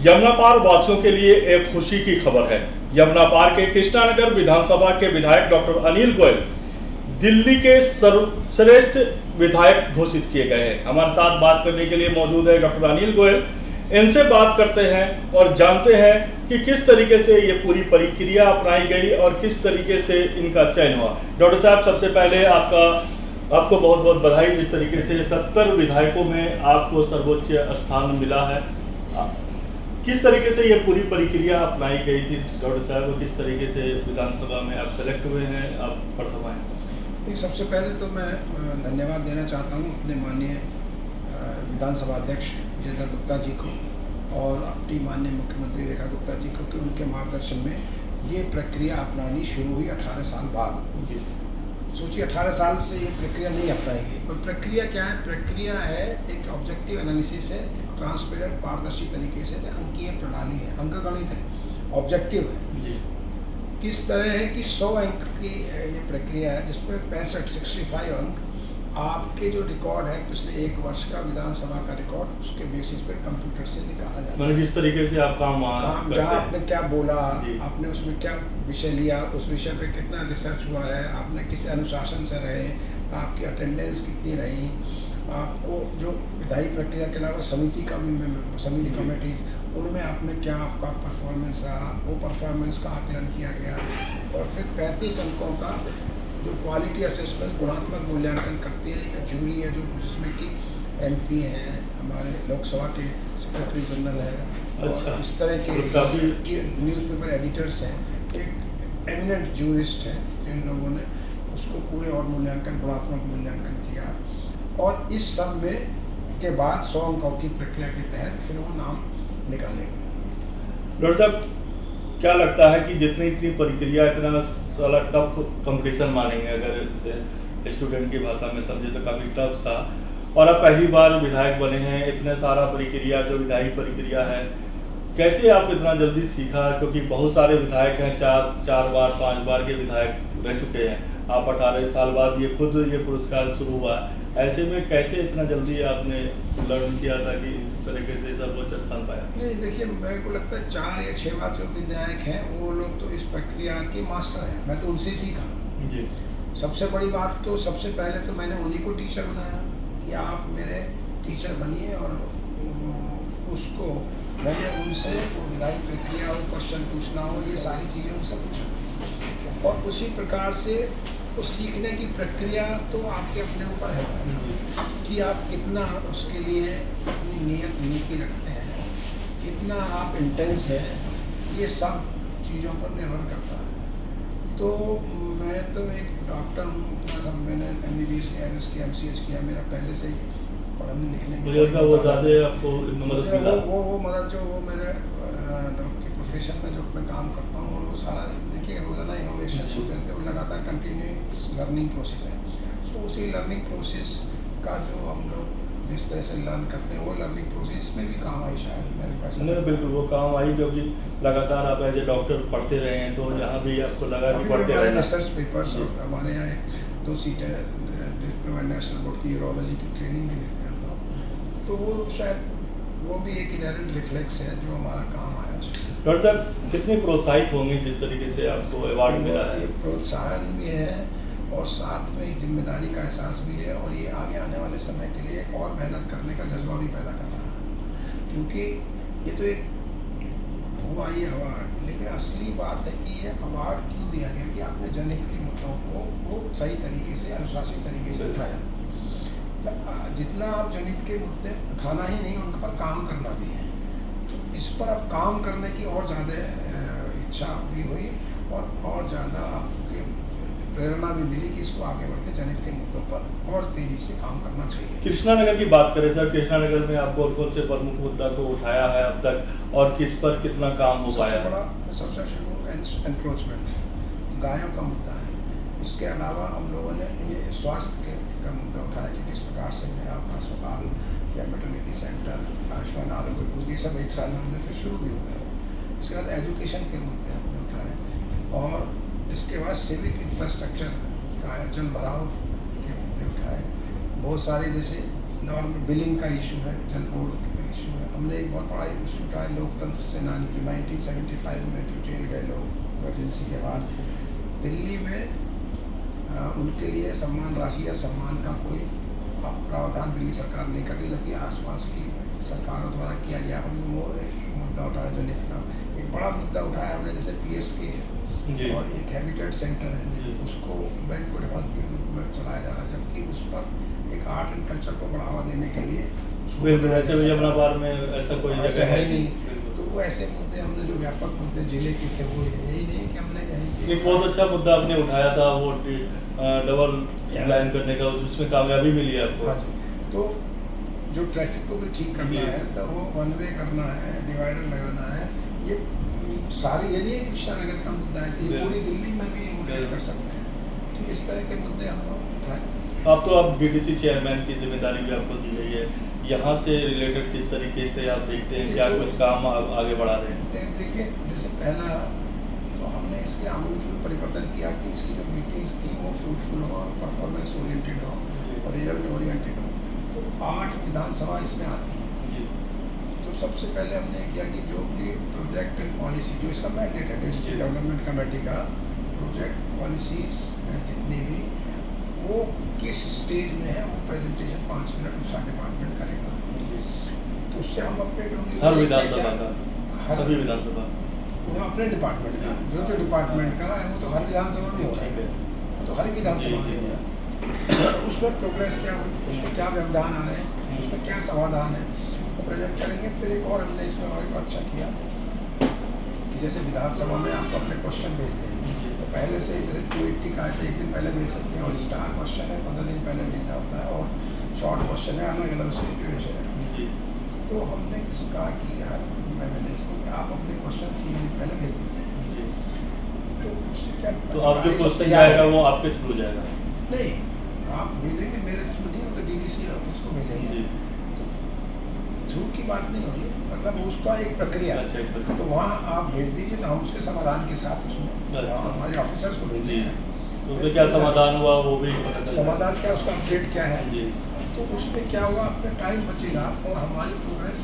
यमुना पार वासियों के लिए एक खुशी की खबर है। यमुना पार के कृष्णानगर विधानसभा के विधायक डॉक्टर अनिल गोयल दिल्ली के सर्वश्रेष्ठ विधायक घोषित किए गए हैं। हमारे साथ बात करने के लिए मौजूद है डॉक्टर अनिल गोयल। इनसे बात करते हैं और जानते हैं कि किस तरीके से ये पूरी प्रक्रिया अपनाई गई और किस तरीके से इनका चयन हुआ। डॉक्टर साहब, सबसे पहले आपको बहुत बहुत बधाई। जिस तरीके से 70 विधायकों में आपको सर्वोच्च स्थान मिला है, किस तरीके से ये पूरी प्रक्रिया अपनाई गई थी डॉक्टर साहब? किस तरीके से विधानसभा में आप सेलेक्ट हुए हैं, आप प्रथम आए? सबसे पहले तो मैं धन्यवाद देना चाहता हूँ अपने माननीय विधानसभा अध्यक्ष विजय गुप्ता जी को और अपनी माननीय मुख्यमंत्री रेखा गुप्ता जी को कि उनके मार्गदर्शन में ये प्रक्रिया अपनानी शुरू हुई 18 साल बाद। सोचिए 18 साल से ये प्रक्रिया नहीं अपनाई गई। और प्रक्रिया क्या है? प्रक्रिया है एक ऑब्जेक्टिव एनालिसिस है, एक ट्रांसपेरेंट पारदर्शी तरीके से अंकीय प्रणाली है, अंकगणित है, ऑब्जेक्टिव है। किस तरह है कि 100 अंक की ये प्रक्रिया है जिसमें 65 अंक आपके जो रिकॉर्ड है पिछले एक वर्ष का विधानसभा का रिकॉर्ड, उसके बेसिस पर कंप्यूटर से निकाला जाता है। मतलब जिस तरीके से आप काम जहाँ आपने क्या बोला, आपने उसमें क्या विषय लिया, उस विषय पे कितना रिसर्च हुआ है, आपने किस अनुशासन से रहे, आपकी अटेंडेंस कितनी रही, आपको जो विधायी प्रक्रिया के अलावा समिति कमेटीज उनमें आपने क्या आपका परफॉर्मेंस रहा, वो परफॉर्मेंस का आकलन किया गया। और फिर 35 अंकों का जो क्वालिटी असेसमेंट गुणात्मक मूल्यांकन करती है एक जूरी है, जो जिसमें कि MP हैं, हमारे लोकसभा के सेक्रेटरी जनरल है, और इस तरह के न्यूज़पेपर एडिटर्स हैं, एक एमिनेंट जूरिस्ट हैं जिन लोगों ने उसको पूरे और मूल्यांकन गुणात्मक मूल्यांकन किया। और इस सब में के बाद 100 अंकों की प्रक्रिया के तहत फिर वो नाम निकालेंगे। डॉक्टर साहब, क्या लगता है कि जितनी इतनी प्रक्रिया, इतना सारा टफ कंपटीशन मानेंगे, अगर स्टूडेंट की भाषा में समझे तो काफ़ी टफ था, और अब पहली बार विधायक बने हैं, इतने सारा प्रक्रिया जो विधायी प्रक्रिया है, कैसे आप इतना जल्दी सीखा? क्योंकि बहुत सारे विधायक हैं, 4 बार 5 बार के विधायक रह चुके हैं, आप 18 साल बाद ये पुरस्कार शुरू हुआ। ऐसे में कैसे इतना जल्दी आपने लर्न किया था कि इस तरीके से सर्वोच्च स्थान पाया? नहीं, देखिए, मेरे को लगता है 4 या 6 बार जो विधायक हैं वो लोग तो इस प्रक्रिया के मास्टर हैं, मैं तो उनसे सीखा जी। सबसे बड़ी बात तो सबसे पहले तो मैंने उन्हीं को टीचर बनाया कि आप मेरे टीचर बनिए, और उसको मैंने उनसे वो विधायी प्रक्रिया हो, क्वेश्चन पूछना हो, ये सारी चीज़ें उनसे पूछा। और उसी प्रकार से तो सीखने की प्रक्रिया तो आपके अपने ऊपर है कि आप कितना उसके लिए अपनी नियत नीति रखते हैं, कितना आप इंटेंस है, ये सब चीज़ों पर निर्भर करता है। तो मैं तो एक डॉक्टर हूँ, मैंने MBBS किया, MCH किया, मेरा पहले से ही पढ़ने लिखने वो ज़्यादा आपको मदद मिला? वो मदद जो वो मेरे डॉक्टरी प्रोफेशन में जो मैं काम करता हूँ, और वो सारा देखिए रोज़ाना इनोवेशन होते रहते हैं, वो लगातार कंटिन्यूइंग लर्निंग प्रोसेस है। सो उसी लर्निंग प्रोसेस का जो हम लोग जिस तरह से लर्न करते हैं, वो लर्निंग प्रोसेस में भी काम आई शायद मेरे पास। नहीं, बिल्कुल वो काम आई, क्योंकि लगातार आप एज ए डॉक्टर पढ़ते रहे हैं, तो यहाँ भी आपको लगा कि पढ़ते रहे। रिसर्च पेपर्स हमारे यहाँ 2 सीटें नेशनल बोर्ड की यूरोलॉजी की ट्रेनिंग भी देते हैं हम लोग, तो वो शायद वो भी एक इनहेरेंट रिफ्लेक्स है जो हमारा काम आया उसमें। डॉक्टर साहब, कितने प्रोत्साहित होंगे जिस तरीके से आपको अवार्ड मिला है? ये प्रोत्साहन भी है और साथ में एक जिम्मेदारी का एहसास भी है, और ये आगे आने वाले समय के लिए और मेहनत करने का जज्बा भी पैदा कर रहा है। क्योंकि ये तो एक हुआ ये अवार्ड, लेकिन असली बात है कि ये अवार्ड क्यों दिया गया कि आपने जनहित के मुद्दों को सही तरीके से, अनुशासित तरीके से उठाया। जितना आप जनहित के मुद्दे उठाना ही नहीं, उन पर काम करना भी है, तो इस पर अब काम करने की और ज़्यादा इच्छा भी हुई, और ज़्यादा आपके प्रेरणा भी मिली कि इसको आगे बढ़ के जनहित के मुद्दों पर और तेज़ी से काम करना चाहिए। कृष्णानगर की बात करें सर, कृष्णानगर में आप कौन से प्रमुख मुद्दा को उठाया है अब तक, और किस पर कितना काम हो पाया? सबसे शुरू एनक्रोचमेंट, गायों का मुद्दा है। इसके अलावा हम लोगों ने ये स्वास्थ्य का मुद्दा उठाया कि किस प्रकार से आप अस्पताल या मैटरनिटी सेंटर, आयुष्मान आरोग्य पूरी, ये सब 1 साल में हमने फिर शुरू भी हुए हैं। इसके बाद एजुकेशन के मुद्दे हमने उठाए, और इसके बाद सिविक इंफ्रास्ट्रक्चर का जल भराव के मुद्दे उठाए। बहुत सारे जैसे नॉर्मल बिलिंग का इशू है, जल बोर्ड का इशू है, हमने एक बहुत बड़ा इशू उठाया, लोकतंत्र सेनानी जो 1975 में जो जेल गए लोग इमरजेंसी के बाद, दिल्ली में उनके लिए सम्मान राशि या सम्मान का कोई प्रावधान दिल्ली सरकार नहीं कर रही, जबकि आसपास की सरकारों द्वारा किया गया। हमने वो एक मुद्दा उठाया जनहित का। एक बड़ा मुद्दा उठाया हमने, जैसे PSK है और एक हैबिटेट सेंटर है, उसको बैंक्वेट हॉल के रूप में चलाया जा रहा है, जबकि उस पर एक आर्ट एंड कल्चर को बढ़ावा देने के लिए यमुनापार में ऐसा कोई ऐसा है नहीं। तो वो ऐसे मुद्दे हमने जो व्यापक मुद्दे जिले के थे, वो यही नहीं कि हमने यही एक बहुत अच्छा मुद्दा आपने उठाया था, वो डबल लाइन करने का, उसमें कामयाबी मिली है आपको। हाँ जी, तो जो ट्रैफिक को भी ठीक करना है, तो वो वन वे करना है, डिवाइडर लगाना है, ये सारी, ये नहीं कृष्णानगर का मुद्दा है कि पूरी दिल्ली में भी इम्प्लीमेंट कर सकते हैं। तो इस तरह के मुद्दे हम लोग उठाए। अब तो आप DDC चेयरमैन की जिम्मेदारी भी आपको दी गई है, यहाँ से रिलेटेड किस तरीके से आप देखते हैं, क्या कुछ काम आगे बढ़ा रहे हैं? देखिए, जैसे पहला तो हमने इसके आमूल परिवर्तन किया कि इसकी जो मीटिंग्स थी वो फ्रूटफुल हो, परफॉर्मेंस ओरिएंटेड हो और रिजल्ट ओरिएंटेड हो। तो 8 विधानसभा इसमें आती है। तो सबसे पहले हमने किया कि जो भी प्रोजेक्ट एंड पॉलिसी, जो इसका मैंडेट है डिस्ट्रिक्ट डेवलपमेंट कमेटी का, प्रोजेक्ट पॉलिसीज जितनी भी, वो किस स्टेज में है, वो प्रेजेंटेशन 5 मिनट उसका डिपार्टमेंट करेगा। तो उससे हम अपडेट होंगे हर विधानसभा का, सभी विधानसभा वो अपने डिपार्टमेंट का, जो डिपार्टमेंट का है वो तो हर विधानसभा में हो रहा है, तो हर विधानसभा में हो रहा है। उसमें प्रोग्रेस क्या हुई, उसमें क्या व्यवधान आ रहे हैं, उसमें क्या समाधान है, वो प्रेजेंट करेंगे। फिर एक और हमने इसमें और अच्छा किया कि जैसे विधानसभा में आपको अपने क्वेश्चन भेजने हैं, तो पहले से जैसे 280 का है तो 1 दिन पहले भेज सकते हैं, और स्टार क्वेश्चन है 15 दिन पहले भेजना होता है, और शॉर्ट क्वेश्चन है अलग अलग उसकी ड्यूरेशन है। तो हमने कहा कि यार मैंने इसको कि आप अपने क्वेश्चन 3 दिन पहले भेज दीजिए। तो उससे क्या, तो अब जो क्वेश्चन जाएगा वो आपके थ्रू जाएगा? नहीं, आप भेजेंगे मेरे थ्रू नहीं, वो तो DDC ऑफिस को भेजेंगे। तो थ्रू की बात नहीं हो रही, मतलब उसका एक प्रक्रिया। अच्छा, तो वहाँ आप भेज दीजिए, तो हम उसके समाधान के साथ उसमें हमारे ऑफिसर्स को भेज देंगे। तो उसमें क्या समाधान हुआ वो भी समाधान क्या, उसका अपडेट क्या है, तो उसमें क्या होगा, अपने टाइम बचेगा और हमारी प्रोग्रेस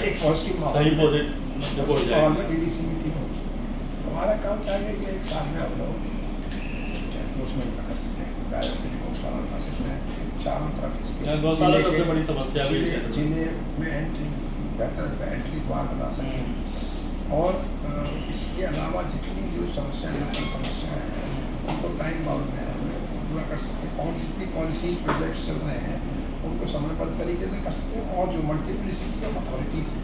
एक पॉजिटिव माहौल में DDC मीटिंग होगी। हमारा काम क्या है कि 1 साल में हम लोग एनफोर्समेंट कर सकते हैं, गायों के लिए गौशाला बना सकते हैं, चारों तरफ इसके गौशाला सबसे बड़ी समस्या भी है, जिले में एंट्री, बेहतर एंट्री द्वार बना सकते हैं। और इसके अलावा जितनी जो समस्याएं हैं उनको टाइम बाउंड में पूरा कर सकते हैं, और जितनी पॉलिसीज प्रोजेक्ट्स चल रहे हैं उनको समयबद्ध तरीके से कर सकते हैं। और जो मल्टीप्लिसिटी ऑफ अथॉरिटीज़ है,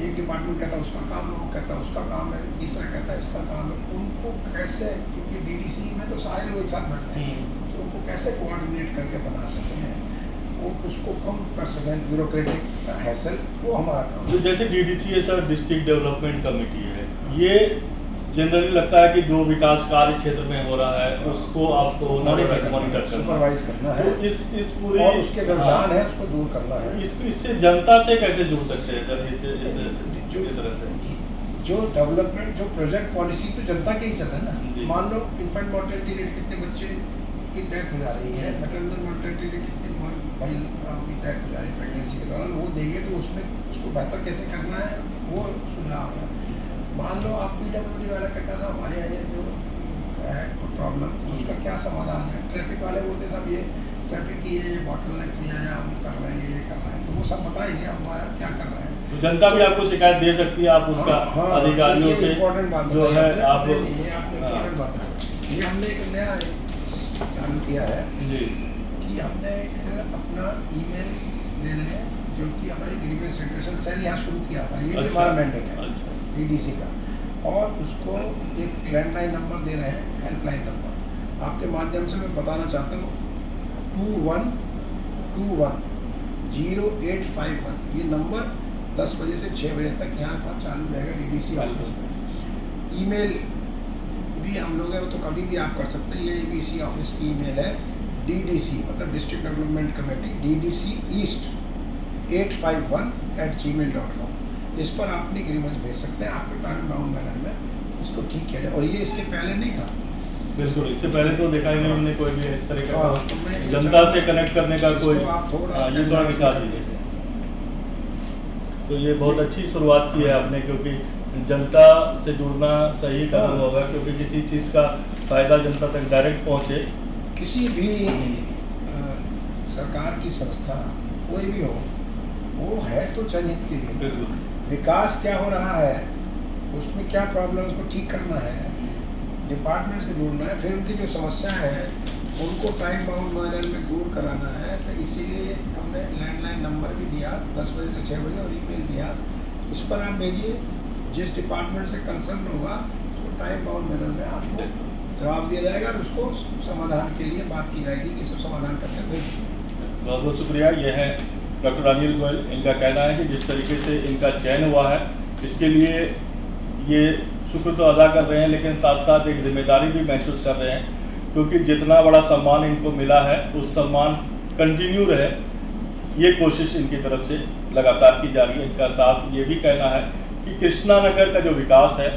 एक डिपार्टमेंट कहता है उसका काम है, वो कहता है उसका काम है, तीसरा कहता है इसका काम है, उनको कैसे, क्योंकि DDC में तो सारे लोग एक साथ बैठते हैं, तो उनको कैसे कोऑर्डिनेट करके बना सकते हैं, वो उसको कम कर सकें, ब्यूरोक्रेटिक हैसल, वो हमारा काम है। तो जैसे DDC है सर, डिस्ट्रिक्ट डेवलपमेंट कमेटी है, ये जनरली लगता है कि जो विकास कार्य क्षेत्र में हो रहा है उसको आपको मॉनिटर सुपरवाइज करना है, तो इस पूरी और उसके व्यवधान है उसको दूर करना है। इससे जनता से कैसे जुड़ सकते हैं सर, इस तरह से जो डेवलपमेंट, जो प्रोजेक्ट पॉलिसी तो जनता के ही चल रहा है ना। मान लो इन्फेंट मॉर्टेलिटी रेट, कितने बच्चे की डेथ हो जा रही है, मैटरनल मॉर्टेलिटी रेट कितनी महिलाओं की डेथ हो जा रही है प्रेगनेंसी के दौरान, वो देंगे तो उसमें उसको बेहतर कैसे करना है वो सुझाव है। मान लो आप PWD वाला कहता था हमारे यहाँ ये जो है प्रॉब्लम, उसका क्या समाधान है, ट्रैफिक वाले बोलते सब ये ट्रैफिक की ये बॉटलनेक्स ये है, हम कर रहे हैं, ये कर रहे हैं, तो वो सब बताएंगे हमारा क्या कर रहे हैं। तो जनता भी आपको शिकायत दे सकती है, आप उसका अधिकारियों से जो है आप इम्पोर्टेंट बात है। ये हमने एक नया चालू किया है जी, कि हमने एक अपना ईमेल दे रहे हैं, जो कि हमारी ग्रीवेंस सेंट्रेशन सेल यहाँ शुरू किया था, ये हमारा मैंडेट है DDC का, और उसको एक लैंडलाइन नंबर दे रहे हैं, हेल्पलाइन नंबर। आपके माध्यम से मैं बताना चाहता हूँ 21210851, ये नंबर 10 बजे से 6 बजे तक यहाँ पर चालू रहेगा DDC ऑफिस में। ईमेल भी हम लोग हैं, तो कभी भी आप कर सकते हैं, ये भी इसी ऑफिस की ईमेल है, DDC मतलब district development committee DDC east 851@gmail.com। इस पर आप अपनी ग्रीवेंस भेज सकते हैं, आपके टाइम बाउंड मैनर में इसको ठीक किया जाए। और ये इसके पहले नहीं था, बिल्कुल इससे पहले तो देखा ही नहीं हमने कोई भी इस तरह का जनता से कनेक्ट करने का कोई, आप थोड़ा ये थोड़ा दिखा दीजिए। तो ये बहुत अच्छी शुरुआत की है आपने, क्योंकि जनता से जुड़ना सही कदम होगा, क्योंकि किसी चीज़ का फ़ायदा जनता तक डायरेक्ट पहुँचे। किसी भी सरकार की संस्था कोई भी हो, वो है तो जनहित के लिए। बिल्कुल। विकास क्या हो रहा है, उसमें क्या प्रॉब्लम है, उसको ठीक करना है, डिपार्टमेंट से जुड़ना है, फिर उनकी जो समस्या है उनको टाइम बाउंड मैनर में दूर कराना है। तो इसीलिए हमने लैंडलाइन नंबर भी दिया 10 बजे से 6 बजे, और ईमेल दिया। उस पर आप भेजिए, जिस डिपार्टमेंट से कंसर्न होगा उसको टाइम बाउंड मैनर में आपको जवाब दिया जाएगा और उसको समाधान के लिए बात की जाएगी कि इसको समाधान करके भेजिए। बहुत बहुत शुक्रिया। यह है डॉक्टर अनिल गोयल। इनका कहना है कि जिस तरीके से इनका चयन हुआ है, इसके लिए ये शुक्र तो अदा कर रहे हैं, लेकिन साथ साथ एक जिम्मेदारी भी महसूस कर रहे हैं, क्योंकि जितना बड़ा सम्मान इनको मिला है उस सम्मान कंटिन्यू रहे, ये कोशिश इनकी तरफ से लगातार की जा रही है। इनका साथ ये भी कहना है कि कृष्णा नगर का जो विकास है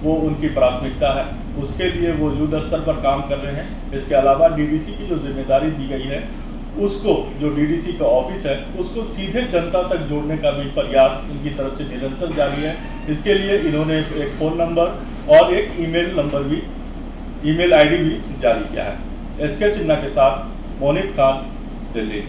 वो उनकी प्राथमिकता है, उसके लिए वो युद्ध स्तर पर काम कर रहे हैं। इसके अलावा डीडीसी की जो जिम्मेदारी दी गई है, उसको जो डीडीसी का ऑफिस है उसको सीधे जनता तक जोड़ने का भी प्रयास इनकी तरफ से निरंतर जारी है। इसके लिए इन्होंने एक फ़ोन नंबर और एक ईमेल आईडी भी जारी किया है। SK सिन्हा के साथ मोनित खान, दिल्ली।